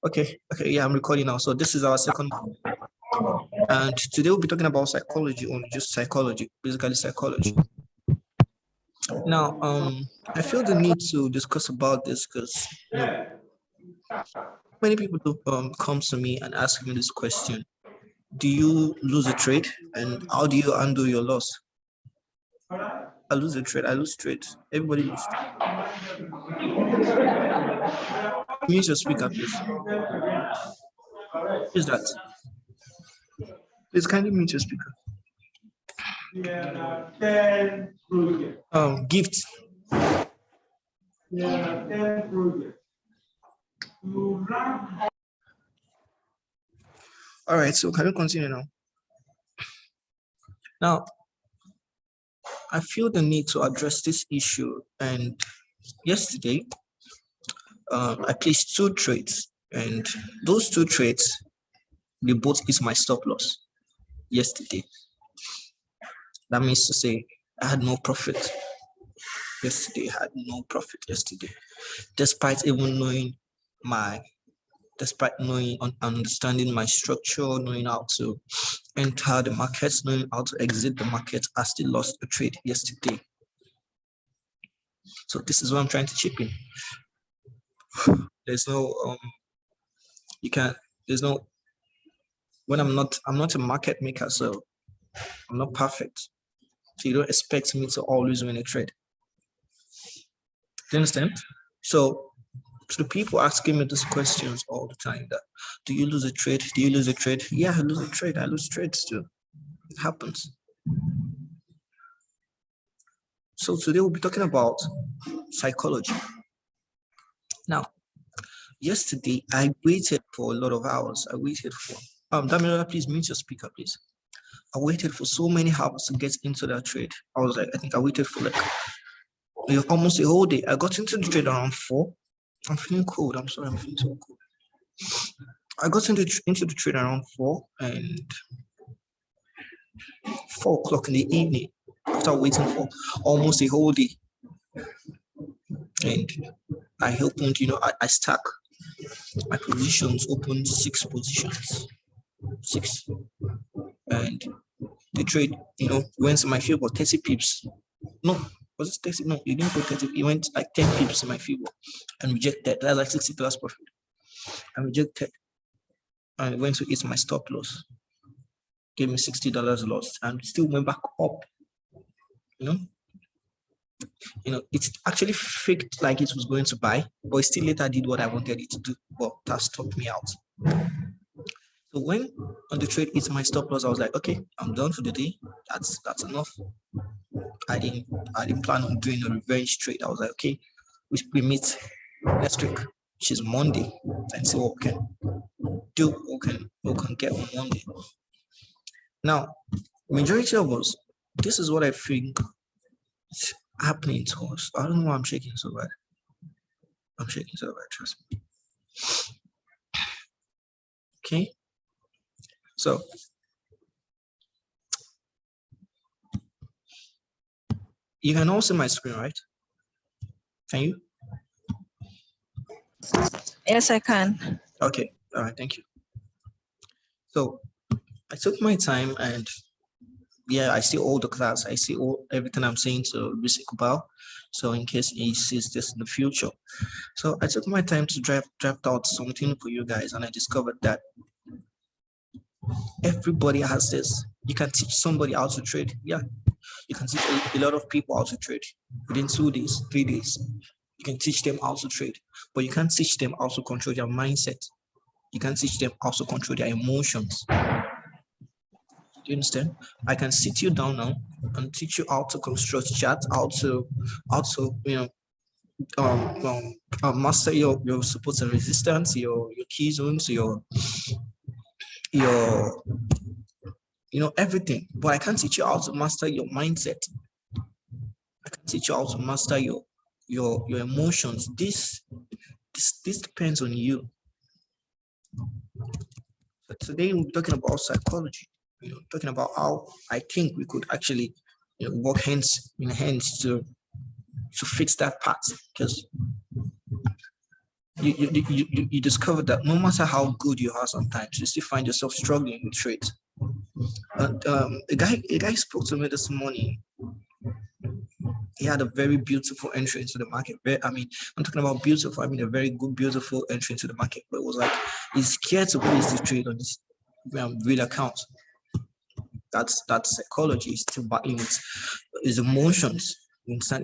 Okay, yeah, I'm recording now. So this is our second, and today we'll be talking about psychology, only just psychology, basically psychology. Now, I feel the need to discuss about this because many people do come to me and ask me this question: do you lose a trade, and how do you undo your loss? I lose a trade. I lose trades. Everybody loses. Mute your speaker, please. Who's that? Please kindly mute your speaker. Gift. All right, so can we continue now? Now, I feel the need to address this issue, and yesterday, I placed 2 trades, and those 2 trades, they both hit my stop loss yesterday. That means to say I had no profit yesterday. Despite even knowing understanding my structure, knowing how to enter the markets, knowing how to exit the market, I still lost a trade yesterday. So this is what I'm trying to chip in. There's no when I'm not a market maker, so I'm not perfect. So you don't expect me to always win a trade. Do you understand? So the people asking me these questions all the time, that do you lose a trade? Do you lose a trade? Yeah, I lose a trade. I lose trades too. It happens. So today we'll be talking about psychology. Now, yesterday I waited for a lot of hours. I waited for Damilola, please mute your speaker, please. I waited for so many hours to get into that trade. I think I waited for like almost a whole day. I got into the trade around 4. I'm feeling cold. I'm sorry, I'm feeling so cold. I got into the trade around 4 and 4 o'clock in the evening after waiting for almost a whole day. And I opened, I stack my positions, opened 6 positions. 6. And the trade, went in my favor, 30 pips. No, was it 30? No, you didn't go 30. It went like 10 pips in my favor and rejected. That's like 60 plus profit. I rejected and it went to hit my stop loss. Gave me $60 loss and still went back up. It actually faked like it was going to buy, but it still later did what I wanted it to do. But that stopped me out. So when on the trade hit my stop loss, I was like, okay, I'm done for the day. That's enough. I didn't plan on doing a revenge trade. I was like, okay, we meet next week, which is Monday, and see what we can do, we can get on Monday. Now, majority of us, this is what I think is happening to us. I don't know why I'm shaking so bad. I'm shaking so bad, trust me. Okay. So you can all see my screen, right? Can you? Yes, I can. Okay. All right. Thank you. So I took my time, and yeah, I see all the class. I see everything I'm saying to Mr. Kubal. So in case he sees this in the future. So I took my time to draft out something for you guys, and I discovered that everybody has this. You can teach somebody how to trade. Yeah. You can teach a lot of people how to trade within 2 days, 3 days. You can teach them how to trade, but you can't teach them how to control their mindset. You can't teach them how to control their emotions. Do you understand? I can sit you down now and teach you how to construct charts, how to master your support and resistance, your key zones, your everything. But I can't teach you how to master your mindset. I can teach you how to master your emotions. This depends on you. So today we're talking about psychology. Talking about how I think we could actually work hands in hands to fix that part. Because you discover that no matter how good you are, sometimes you still find yourself struggling with trades. And a guy spoke to me this morning. He had a very beautiful entry into the market. I'm talking about beautiful. I mean, a very good, beautiful entry into the market. But it was like he's scared to place the trade on his real account. That's psychology. He's still battling with his emotions.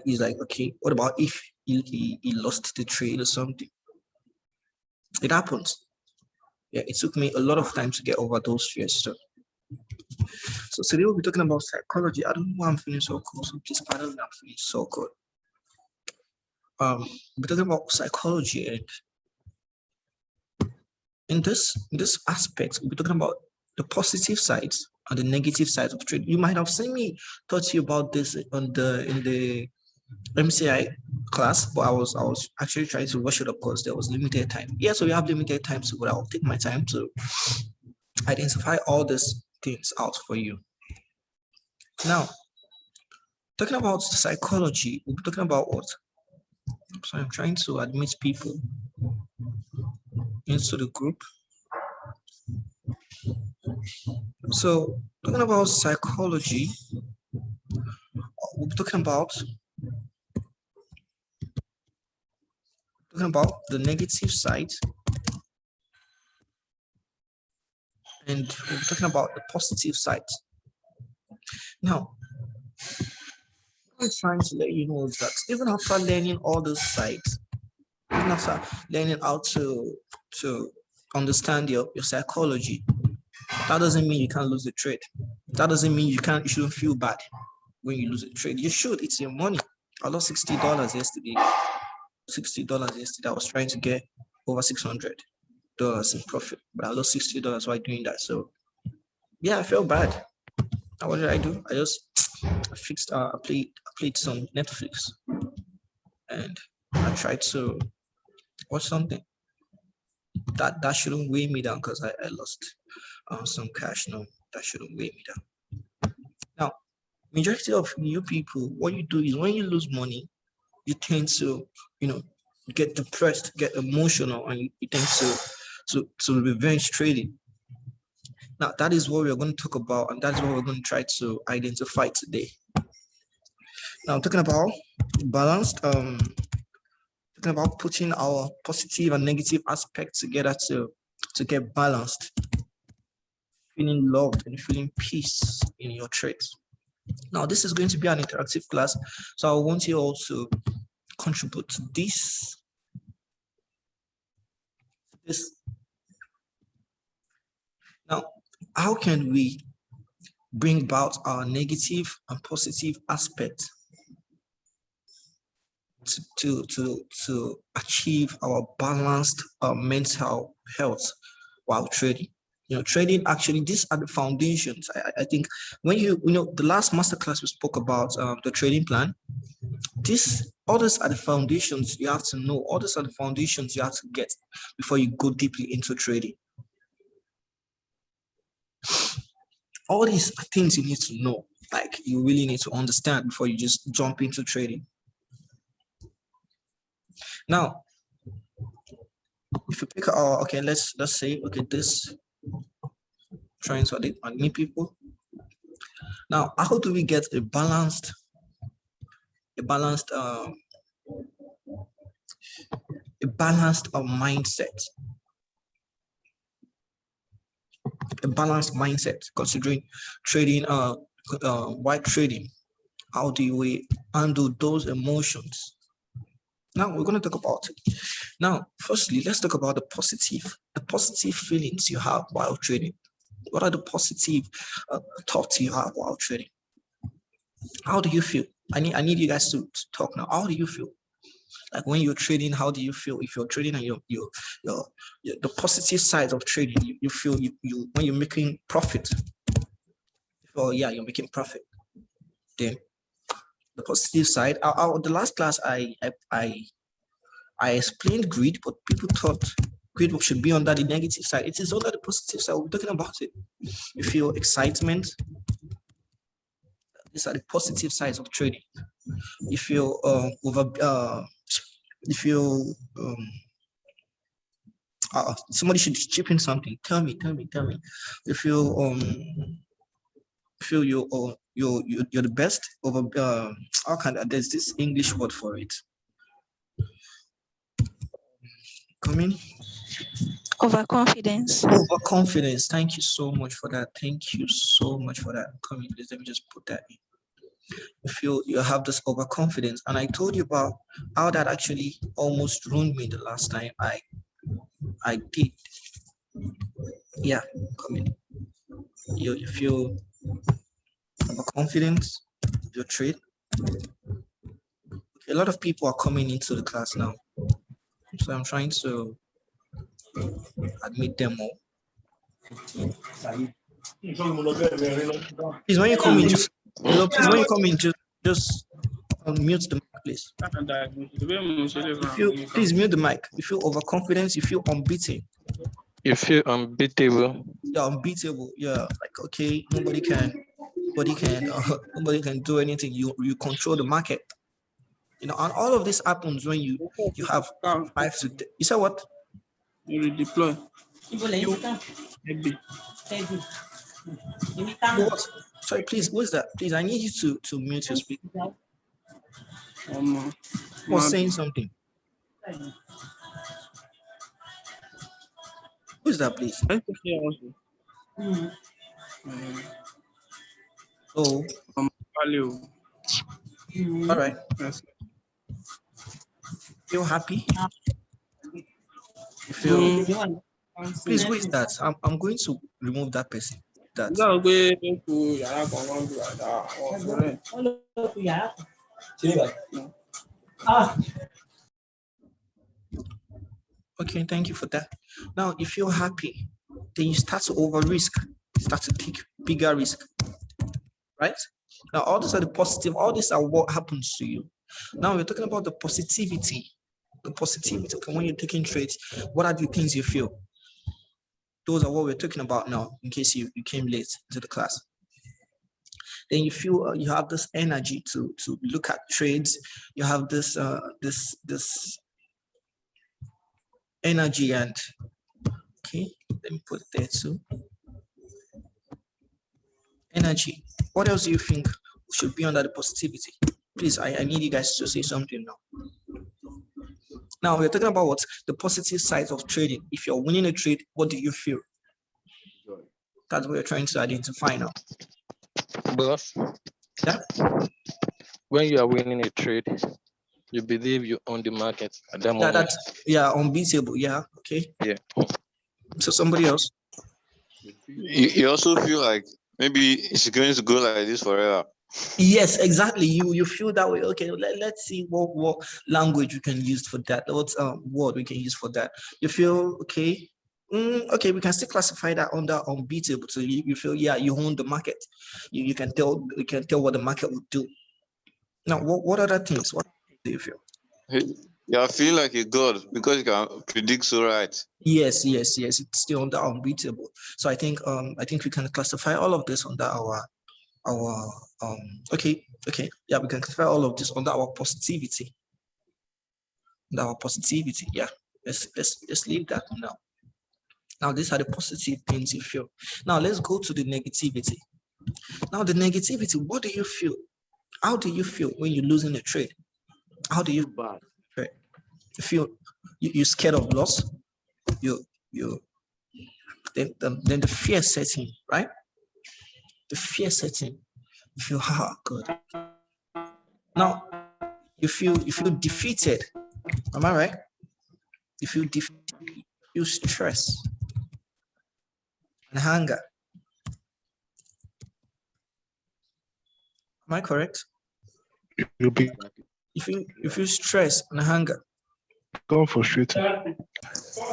He's like, okay, what about if he lost the trade or something? It happens. Yeah, it took me a lot of time to get over those fears. So today we'll be talking about psychology. I don't know why I'm feeling so cool. So please pardon me, I'm feeling so cool. We're talking about psychology, and in this aspect, we'll be talking about the positive sides and the negative sides of trade. You might have seen me talk to you about this in the MCI class, but I was actually trying to rush it up because there was limited time. Yeah, so we have limited time, so I'll take my time to identify all these things out for you. Now, talking about psychology, we'll be talking about what? So I'm trying to admit people into the group. So talking about psychology, we'll be talking about the negative side, and we'll be talking about the positive side. Now, what I'm trying to let you know is that even after learning all those sides, even after learning how to understand your psychology, that doesn't mean you can't lose the trade. That doesn't mean you shouldn't feel bad when you lose a trade. You should. It's your money. I lost $60 yesterday. I was trying to get over $600 in profit, but I lost $60 while doing that. So yeah, I felt bad. Now, what did I do? I just I played some Netflix, and I tried to watch something that shouldn't weigh me down because I lost some cash. No, that shouldn't weigh me down. Now, majority of new people, what you do is when you lose money, you tend to, get depressed, get emotional, and you tend to revenge trading. Now, that is what we're going to talk about, and that's what we're going to try to identify today. Now, talking about balanced, talking about putting our positive and negative aspects together to get balanced, feeling loved and feeling peace in your trades. Now, this is going to be an interactive class, so I want you all to contribute to this. Now, how can we bring about our negative and positive aspects to achieve our balanced mental health while trading? Trading, actually, these are the foundations. I think when the last masterclass we spoke about the trading plan, all these are the foundations you have to know. All these are the foundations you have to get before you go deeply into trading. All these are things you need to know, like you really need to understand before you just jump into trading. Now, if you pick okay, let's say, okay, this trying to admit people. Now, how do we get a balanced mindset? A balanced mindset considering trading, while trading. How do we handle those emotions? Now we're going to talk about it. Now, firstly, let's talk about the positive feelings you have while trading. What are the positive thoughts you have while trading? How do you feel? I need you guys to talk now. How do you feel? Like when you're trading, how do you feel? If you're trading and the positive side of trading, you feel you when you're making profit. Oh yeah, you're making profit. Then the positive side. The last class I explained greed, but people thought greed should be under the negative side. It is under the positive side. We're talking about it. You feel excitement. These are the positive sides of trading. You feel Somebody should chip in something. Tell me. You feel you're the best over how can there's this English word for it. Come in. Overconfidence. Overconfidence. Thank you so much for that. Come in, please. Let me just put that in. You have this overconfidence, and I told you about how that actually almost ruined me the last time I did. Yeah, come in. You feel overconfidence, your trade. A lot of people are coming into the class now, so I'm trying to admit them all. Please, when you come in, just hello. Please, when you come in, just mute the mic, please. Please mute the mic. You feel overconfidence. You feel unbeaten. You feel unbeatable. Yeah, unbeatable. Yeah, like okay, nobody can do anything. You control the market. You know, and all of this happens when you have 5 to 10. You said what? You redeploy. What? Sorry, please. What's that? Please, I need you to mute your speaker. Was saying something. Who's that, please? Oh. All right. Feel happy? You feel? Please, who is that? I'm going to remove that person. Okay, thank you for that. Now, if you're happy, then you start to over risk, start to take bigger risk, right? Now, all these are the positive, all these are what happens to you. Now, we're talking about the positivity. The positivity, okay, when you're taking trades, what are the things you feel? Those are what we're talking about now, in case you came late to the class. Then you feel you have this energy to look at trades. You have this this energy, and okay, let me put it there too. Energy. What else do you think should be under the positivity? Please, I need you guys to say something now. Now we're talking about what the positive sides of trading. If you're winning a trade, what do you feel? That's what we're trying to identify now. Boss, yeah? When you are winning a trade, you believe you own the market at that moment. That's unbeatable. Yeah. Okay. Yeah. So somebody else. You also feel like maybe it's going to go like this forever. Yes, exactly. You feel that way. Okay, let's see what language we can use for that. What word we can use for that. You feel okay. Okay, we can still classify that under unbeatable. So you feel, yeah, you own the market. You can tell what the market would do. Now, what other things? What do you feel? Yeah, I feel like a god because you can predict so right. Yes. It's still under unbeatable. So I think we can classify all of this under our okay. Yeah, we can classify all of this under our positivity. Yeah. Let's leave that now. Now, these are the positive things you feel. Now, let's go to the negativity. Now, the negativity, what do you feel? How do you feel when you're losing a trade? How do you feel? You're scared of loss. Then the fear sets in, right? The fear sets in. You feel, good. Now, you feel defeated. Am I right? You feel defeated. You feel stress and hunger. Am I correct? You feel stress and hunger. Become frustrated.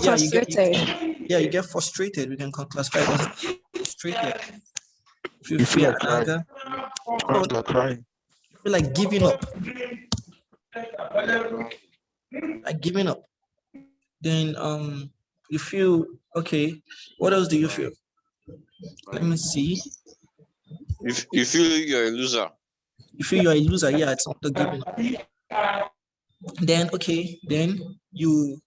Yeah, you get frustrated. We can classify it as frustrated. You feel like anger. Crying. You feel like giving up. Then you feel okay. What else do you feel? Let me see. You feel you're a loser. You feel you're a loser. Yeah, it's not the giving up. Then you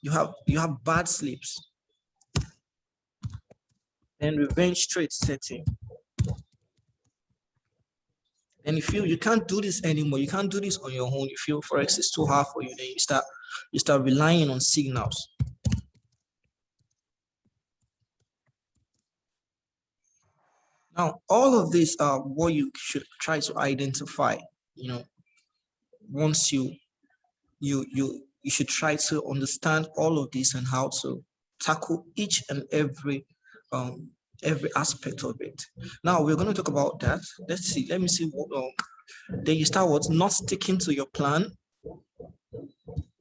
You have bad sleeps. Then revenge trade setting. And you feel you can't do this anymore. You can't do this on your own. You feel Forex is too hard for you. Then you start relying on signals. Now, all of these are what you should try to identify. Once you should try to understand all of this and how to tackle each and every aspect of it. Now we're going to talk about that. Let's see. Let me see what. Then you start with not sticking to your plan. I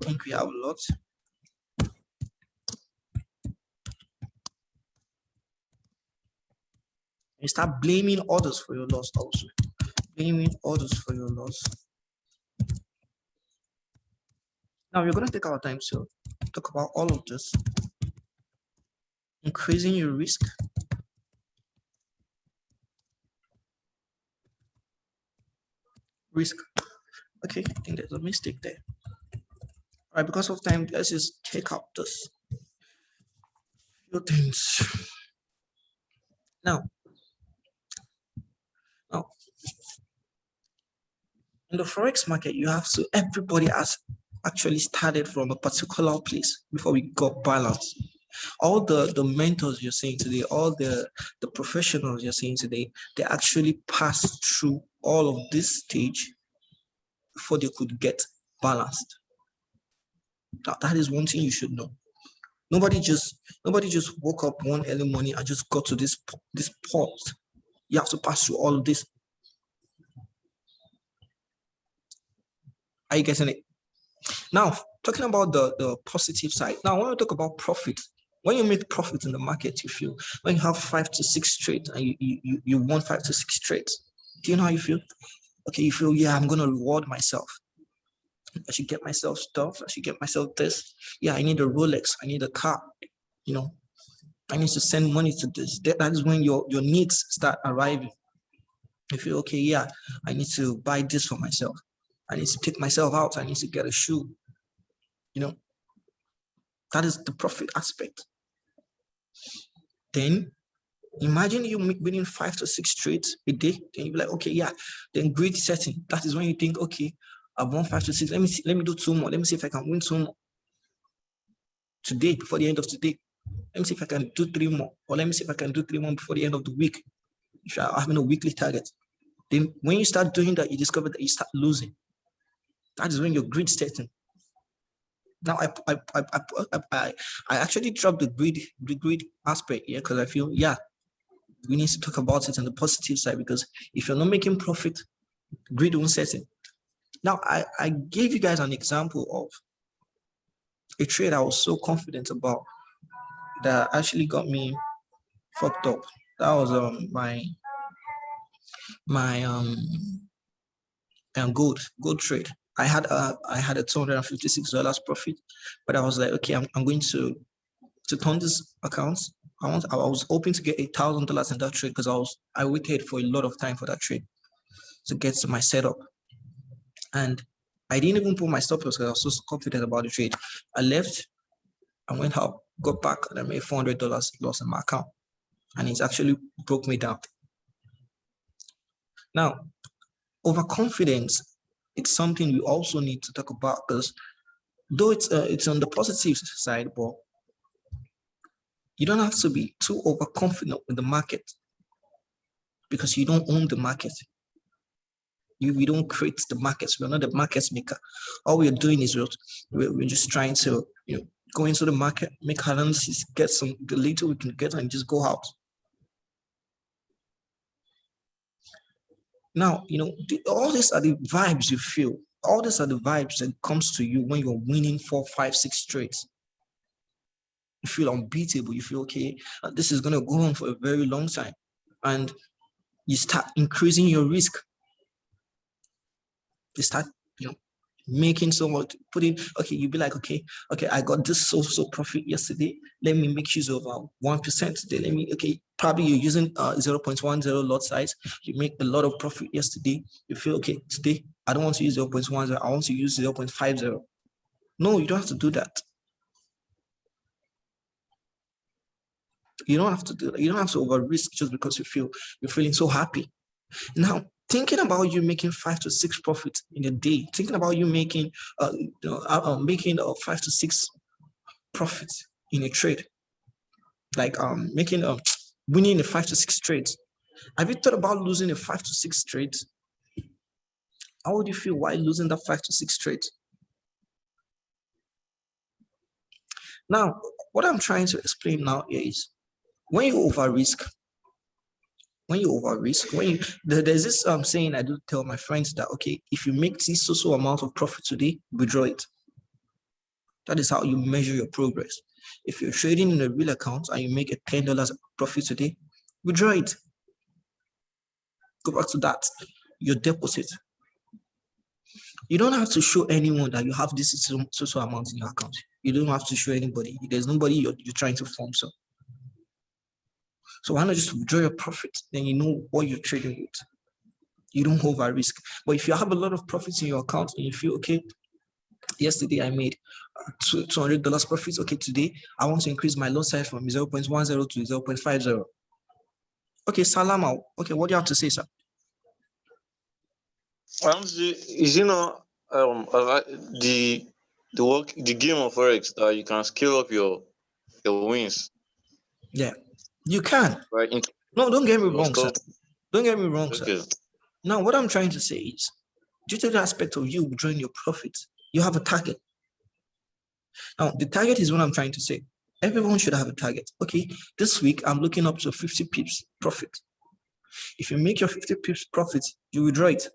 think we have a lot. You start blaming others for your loss also. Blaming others for your loss. Now we're going to take our time to talk about all of this. Increasing your risk. Okay, I think there's a mistake there. All right, because of time, let's just take out this few things. Now, in the Forex market, everybody has actually started from a particular place before we got balance. All the mentors you're seeing today, all the professionals you're seeing today, they actually passed through all of this stage before they could get balanced. That is one thing you should know. Nobody just woke up one early morning and just got to this point. You have to pass through all of this. Are you getting it? Now, talking about the positive side. Now, I want to talk about profit. When you make profit in the market, you feel when you have 5 to 6 trades and you won 5 to 6 trades, do you know how you feel? Okay, you feel, yeah, I'm gonna reward myself. I should get myself stuff. I should get myself this. Yeah, I need a Rolex. I need a car. I need to send money to this. That is when your needs start arriving. You feel, okay, yeah, I need to buy this for myself. I need to take myself out. I need to get a shoe. That is the profit aspect. Then imagine you winning 5 to 6 trades a day. Then you'll be like, okay, yeah. Then greed setting. That is when you think, okay, I've won 5 to 6. Let me do 2 more. Let me see if I can win 2 more today before the end of today. Let me see if I can do 3 more. Or let me see if I can do 3 more before the end of the week. If you're having a weekly target. Then when you start doing that, you discover that you start losing. That is when your greed setting. Now I actually dropped the greed aspect here because I feel, yeah, we need to talk about it on the positive side, because if you're not making profit, greed won't set in. Now I gave you guys an example of a trade I was so confident about that actually got me fucked up. That was my gold trade. I had a $256 profit, but I was like, okay, I'm going to turn this account. I was hoping to get $1,000 in that trade because I waited for a lot of time for that trade to get to my setup, and I didn't even put my stop loss because I was so confident about the trade. I left, I went out, got back, and I made $400 loss in my account, and it actually broke me down. Now, overconfidence, it's something we also need to talk about, because though it's on the positive side, but you don't have to be too overconfident with the market, because you don't own the market. We don't create the markets. We're not the market maker. All we're doing is we're just trying to go into the market, make analysis, get the little we can get, and just go out. Now, all these are the vibes you feel. All these are the vibes that comes to you when you're winning 4, 5, 6 trades. You feel unbeatable. You feel, okay, this is going to go on for a very long time. And you start increasing your risk. You start, making so much, okay, you'll be like, okay, I got this so profit yesterday. Let me make use of 1% today. Probably you're using 0.10 lot size. You make a lot of profit yesterday. You feel, okay, today I don't want to use 0.10. I want to use 0.50. No, you don't have to do that. You don't have to do that. You don't have to over risk just because you're feeling so happy. Now, thinking about you making 5 to 6 profits in a day, thinking about you making 5 to 6 profits in a trade, like making winning a 5 to 6 trades. Have you thought about losing a 5 to 6 trades? How would you feel while losing that 5 to 6 trades? Now, what I'm trying to explain now is when you over risk, there's this saying I do tell my friends that, okay, if you make this so amount of profit today, withdraw it. That is how you measure your progress. If you're trading in a real account and you make a $10 profit today, withdraw it. Go back to that, your deposit. You don't have to show anyone that you have this so amount in your account. You don't have to show anybody. There's nobody you're trying to form. So why not just withdraw your profit? Then you know what you're trading with. You don't over risk. But if you have a lot of profits in your account and you feel, okay, yesterday I made $200 profits. Okay, today I want to increase my lot size from 0.10 to 0.50. Okay, Salama. Okay, what do you have to say, sir? Honestly, is the game of forex that you can scale up your wins. Yeah, you can. Right. No, don't get me wrong, sir. Don't get me wrong, Okay. sir. Now, what I'm trying to say is, due to the aspect of you withdrawing your profits, you have a target. Now, the target is what I'm trying to say. Everyone should have a target. Okay, this week I'm looking up to 50 pips profit. If you make your 50 pips profit, you withdraw it.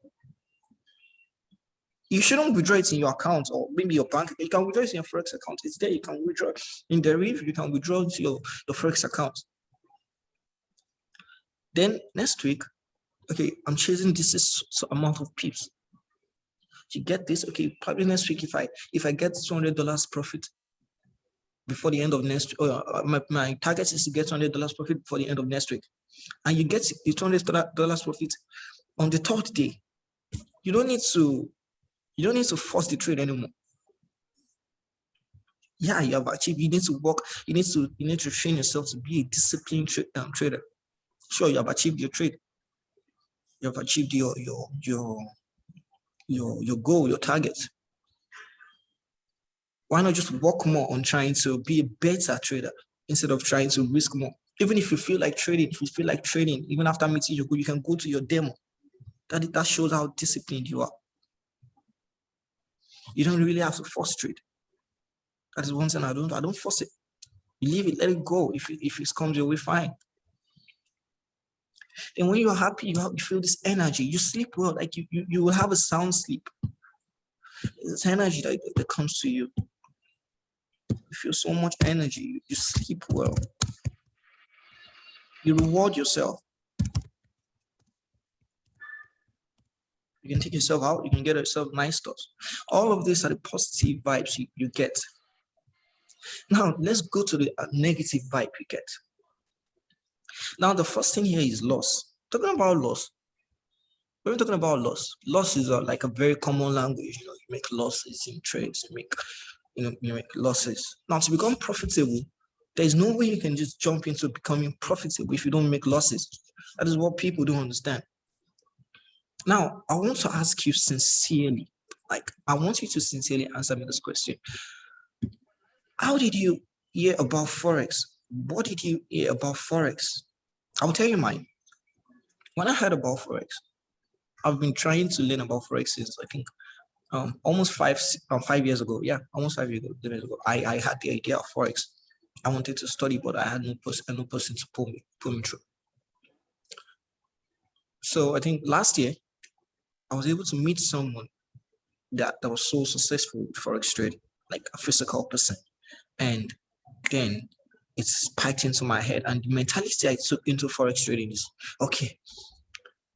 You shouldn't withdraw it in your account or maybe your bank. You can withdraw it in your forex account. It's there. You can withdraw in the RIV. You can withdraw to your forex account. Then next week, okay, I'm chasing this amount of pips. You get this, okay, probably next week if I get $200 profit before the end of next my target is to get $200 profit before the end of next week, and you get the $200 profit on the third day. You don't need to force the trade anymore. Yeah, you have achieved. You need to work. You need to train yourself to be a disciplined trader. Sure, you have achieved your trade. You have achieved your goal, your target. Why not just work more on trying to be a better trader instead of trying to risk more? Even if you feel like trading, even after meeting your goal, you can go to your demo. That shows how disciplined you are. You don't really have to force trade. That is one thing I don't force it. You leave it, let it go. If it comes your way, fine. And when you're happy, you feel this energy. You sleep well, like you will have a sound sleep. This energy that comes to you. You feel so much energy. You sleep well. You reward yourself. You can take yourself out. You can get yourself nice stuff. All of these are the positive vibes you get. Now, let's go to the negative vibe you get. Now, the first thing here is loss. Talking about loss. When we're talking about loss is like a very common language. You make losses in trades. You make losses. Now, to become profitable, there's no way you can just jump into becoming profitable if you don't make losses. That is what people don't understand. Now, I want to ask you sincerely, I want you to sincerely answer me this question. How did you hear about Forex? What did you hear about Forex? I'll tell you mine. When I heard about Forex, I've been trying to learn about Forex since I think almost 5 years ago. Yeah, almost 5 years ago. I had the idea of Forex. I wanted to study, but I had no person to pull me through. So I think last year, I was able to meet someone that was so successful with Forex trading, like a physical person. And then it spiked into my head. And the mentality I took into Forex trading is, okay,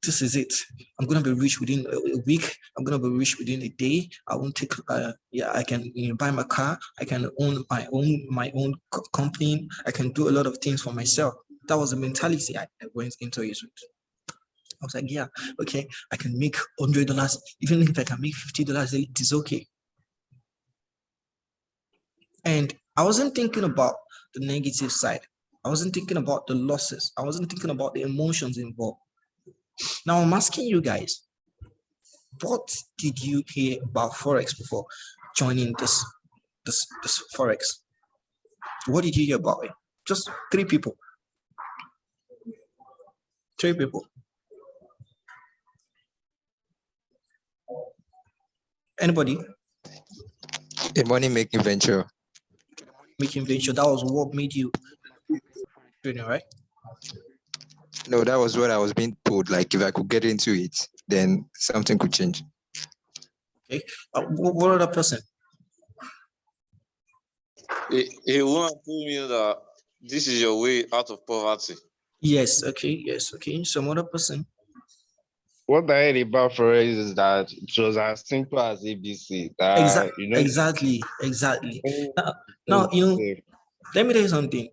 this is it. I'm going to be rich within a week. I'm going to be rich within a day. I won't take, I can buy my car. I can own my own company. I can do a lot of things for myself. That was the mentality I went into it with. I was like, yeah, okay, I can make $100. Even if I can make $50, it is okay. And I wasn't thinking about the negative side. I wasn't thinking about the losses. I wasn't thinking about the emotions involved. Now I'm asking you guys, what did you hear about Forex before joining this Forex? What did you hear about it? Just three people. Three people. Anybody? A money-making venture. Making venture. That was what made you trading, right? No, that was what I was being told. Like, if I could get into it, then something could change. Okay. What other person? He wanna tell me that this is your way out of poverty. Yes. Okay. Yes. Okay. Some other person. What I heard about Forex is that it was as simple as ABC. That Exactly. Now, let me tell you something.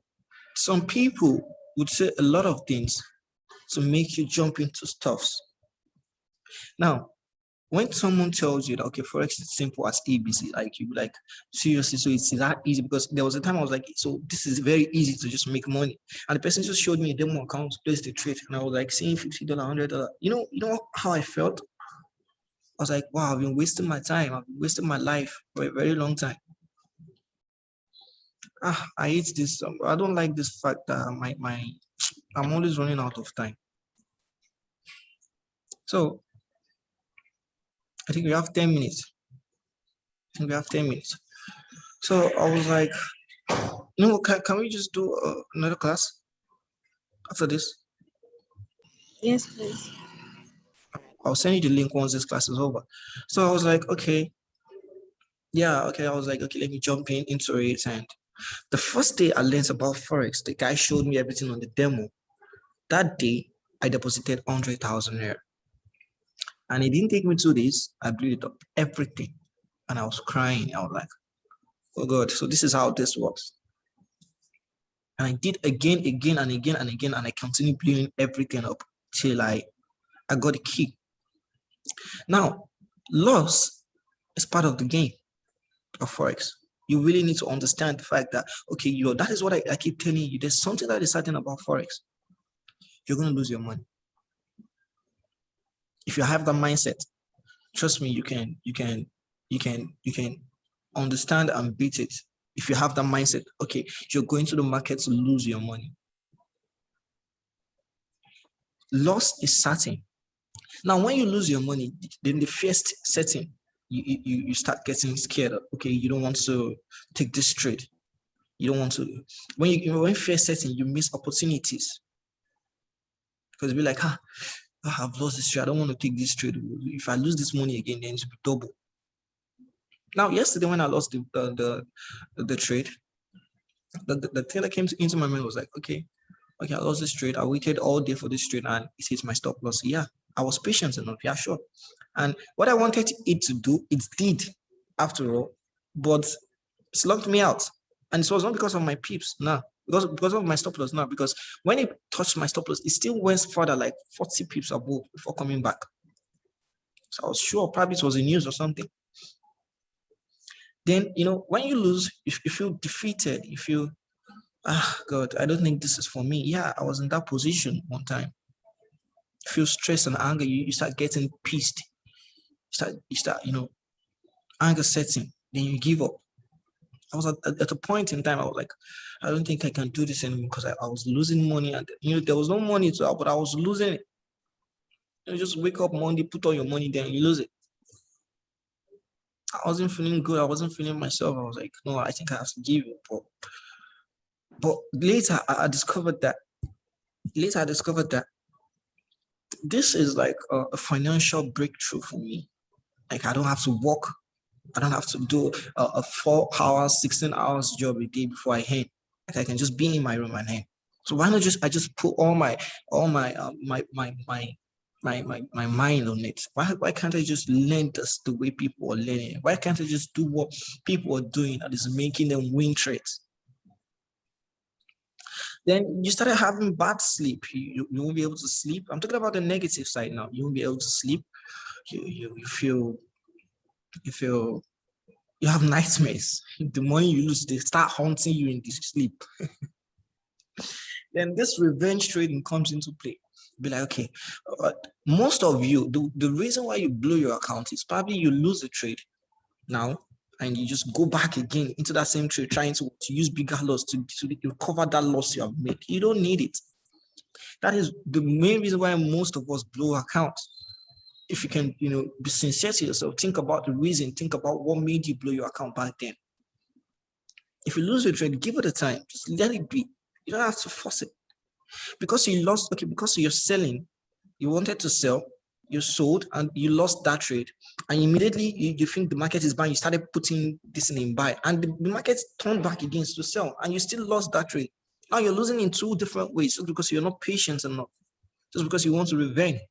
Some people would say a lot of things to make you jump into stuffs. Now, when someone tells you that, okay, Forex is simple as ABC, like you like, seriously, so it's that easy? Because there was a time I was like, so this is very easy to just make money. And the person just showed me a demo account, placed the trade, and I was like seeing $50, $100. You know how I felt? I was like, wow, I've been wasting my time. I've been wasting my life for a very long time. I hate this. I don't like this fact that I'm always running out of time. So I think we have 10 minutes. So I was like, no, can we just do another class after this? Yes, please. I'll send you the link once this class is over. So I was like, okay. Yeah, okay. I was like, okay, let me jump into it. And the first day I learned about Forex, the guy showed me everything on the demo. That day, I deposited 100,000 there. And it didn't take me 2 days. I blew it up, everything. And I was crying. I was like, oh God, so this is how this works. And I did again, and I continued blowing everything up till I got a key. Now, loss is part of the game of Forex. You really need to understand the fact that, okay, that is what I keep telling you. There's something that is certain about Forex. You're going to lose your money. If you have that mindset, trust me, you can understand and beat it. If you have that mindset, okay, you're going to the market to lose your money. Loss is certain. Now, when you lose your money, then the first setting, you start getting scared. Okay, you don't want to take this trade. You don't want to. When first setting, you miss opportunities because you'll be like, I've lost this trade. I don't want to take this trade. If I lose this money again, then it's double. Now, yesterday when I lost the trade, the thing that came into my mind was like, okay, I lost this trade. I waited all day for this trade, and it hits my stop loss. Yeah, I was patient enough. Yeah, sure. And what I wanted it to do, it did, after all, but it locked me out. And it was not because of my pips, no. Because of my stop loss, no. Because when it touched my stop loss, it still went further, like 40 pips above before coming back. So I was sure probably it was the news or something. Then, when you lose, you feel defeated. You feel, God, I don't think this is for me. Yeah, I was in that position one time. You feel stress and anger. You start getting pissed. You start, anger setting. Then you give up. I was at a point in time, I was like, I don't think I can do this anymore because I was losing money. And, there was no money to help, but I was losing it. You just wake up Monday, put all your money there, and you lose it. I wasn't feeling good. I wasn't feeling myself. I was like, no, I think I have to give it. But later, I discovered that. This is like a financial breakthrough for me. Like, I don't have to work. I don't have to do a 4 hours, 16 hours job a day before I earn. Like, I can just be in my room and earn. So why not I just put all my mind on it? Why can't I just learn this the way people are learning? Why can't I just do what people are doing that is making them win trades? Then you started having bad sleep. You won't be able to sleep. I'm talking about the negative side now. You won't be able to sleep. You feel you have nightmares. The morning you lose, they start haunting you in this sleep. Then this revenge trading comes into play. Be like, okay, most of you, the reason why you blow your account is probably you lose the trade now, and you just go back again into that same trade, trying to use bigger loss to recover that loss you have made. You don't need it. That is the main reason why most of us blow accounts. If you can, be sincere to yourself, think about the reason, think about what made you blow your account back then. If you lose your trade, give it a time. Just let it be. You don't have to force it. Because you lost, okay, because you're selling, you wanted to sell, you sold, and you lost that trade. And immediately you think the market is buying, you started putting this in buy, and the market turned back again to sell, and you still lost that trade. Now you're losing in two different ways, just because you're not patient enough, just because you want to revenge.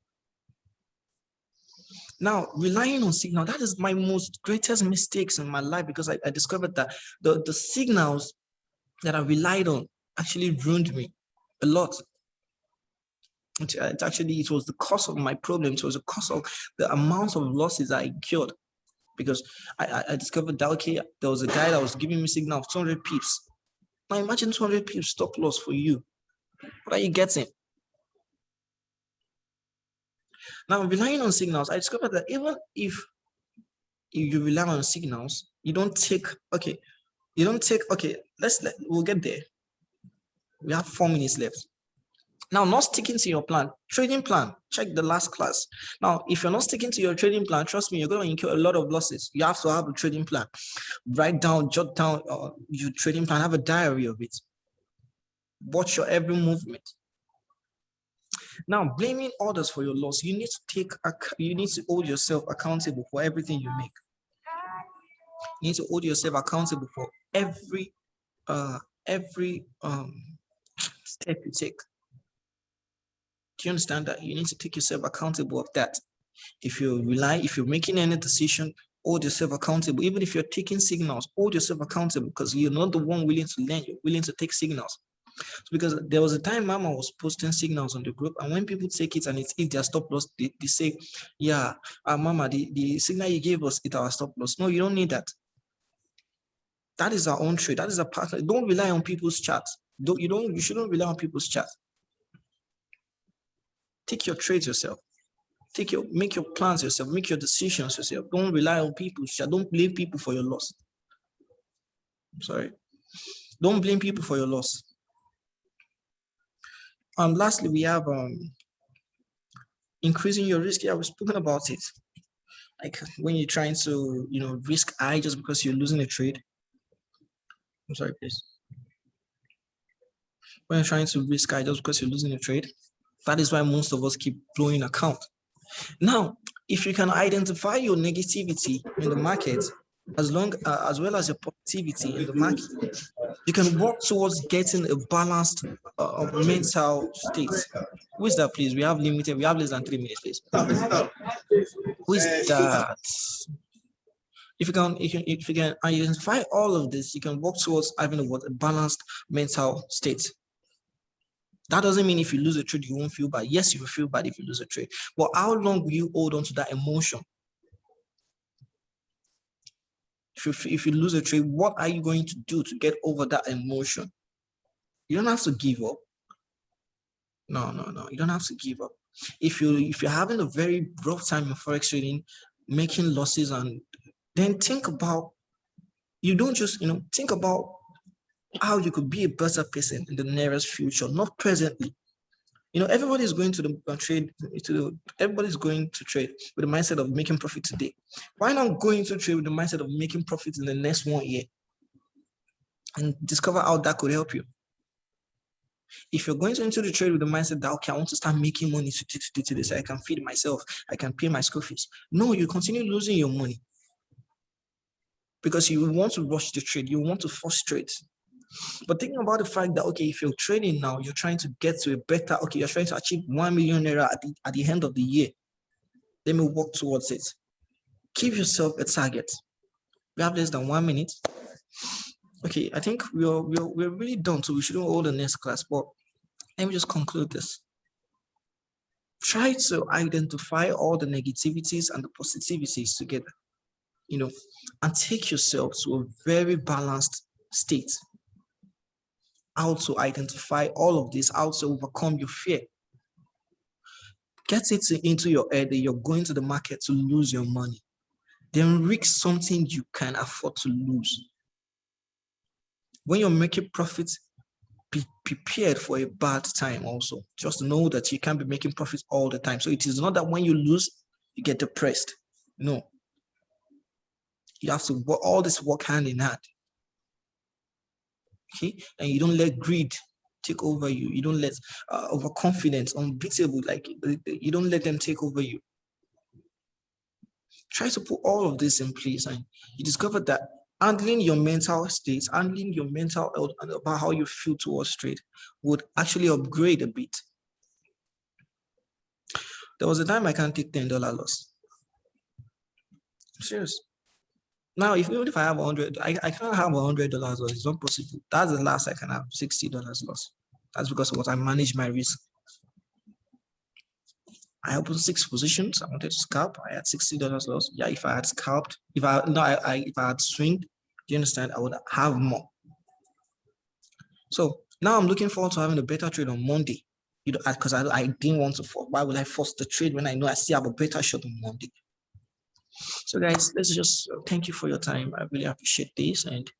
Now, relying on signal, that is my most greatest mistakes in my life, because I discovered that the signals that I relied on actually ruined me a lot. It was the cause of my problem. It was the cause of the amount of losses I incurred, because I discovered that, okay, there was a guy that was giving me signal of 200 pips. Now imagine 200 pips stop loss for you. What are you getting? Now, relying on signals, I discovered that even if you rely on signals, we'll get there. We have 4 minutes left. Now, not sticking to your plan, trading plan, check the last class. Now, if you're not sticking to your trading plan, trust me, you're going to incur a lot of losses. You have to have a trading plan. Write down, jot down your trading plan, have a diary of it. Watch your every movement. Now, blaming others for your loss, you need to hold yourself accountable for everything you make. You need to hold yourself accountable for every step you take. Do you understand that? You need to take yourself accountable of that. If you're making any decision, hold yourself accountable. Even if you're taking signals, hold yourself accountable, because you're not the one willing to learn, you're willing to take signals. Because there was a time Mama was posting signals on the group, and when people take it and it's their stop loss, they say, yeah, Mama, the signal you gave us is our stop loss. No, you don't need that. That is our own trade. That is a partner. Don't rely on people's charts. You shouldn't rely on people's charts. Take your trades yourself. Make your plans yourself. Make your decisions yourself. Don't rely on people's charts. Don't blame people for your loss. Don't blame people for your loss. Lastly, we have increasing your risk. Yeah, we've spoken about it. Like when you're trying to, risk high just because you're losing a trade. I'm sorry, please. When you're trying to risk high just because you're losing a trade, that is why most of us keep blowing account. Now, if you can identify your negativity in the market, as well as your positivity in the market, you can work towards getting a balanced mental state. Who is that, please? We have less than 3 minutes, please. Who is that? If you can identify all of this, you can work towards having a balanced mental state. That doesn't mean if you lose a trade, you won't feel bad. Yes, you will feel bad if you lose a trade. But how long will you hold on to that emotion? If you lose a trade, what are you going to do to get over that emotion? You don't have to give up. No. You don't have to give up. If you're having a very rough time in forex trading, making losses, and then think about, you don't just think about how you could be a better person in the nearest future, not presently. Everybody's going to the trade. Everybody's going to trade with the mindset of making profit today. Why not going to trade with the mindset of making profit in the next 1 year, and discover how that could help you? If you're going into the trade with the mindset that, okay, I want to start making money today so I can feed myself, I can pay my school fees. No, you continue losing your money because you want to rush the trade. You want to force trades. But thinking about the fact that, okay, if you're trading now, you're trying to get to a better, okay, you're trying to achieve 1 million naira at the end of the year. Let me work towards it. Give yourself a target. We have less than 1 minute. Okay, I think we're really done, so we shouldn't hold the next class. But let me just conclude this. Try to identify all the negativities and the positivities together, and take yourself to a very balanced state. how to identify all of this, how to overcome your fear. Get it into your head that you're going to the market to lose your money. Then risk something you can afford to lose. When you're making profits, be prepared for a bad time also. Just know that you can't be making profits all the time. So it is not that when you lose, you get depressed. No. You have to work, all this work hand in hand. Okay? And you don't let greed take over you. You don't let overconfidence, unbeatable, like you don't let them take over you. Try to put all of this in place, and you discover that handling your mental states, handling your mental health, and about how you feel towards trade would actually upgrade a bit. There was a time I can't take $10 loss. I'm serious. Now, even if I have 100, I can't have $100 loss. It's not possible. That's the last I can have, $60 loss. That's because of what I manage my risk. I opened 6 positions. I wanted to scalp. I had $60 loss. Yeah, if I had scalped, if I had swinged, do you understand? I would have more. So now I'm looking forward to having a better trade on Monday. You know, because I didn't want to fall. Why would I force the trade when I know I still have a better shot on Monday? So guys, let's just thank you for your time. I really appreciate this, and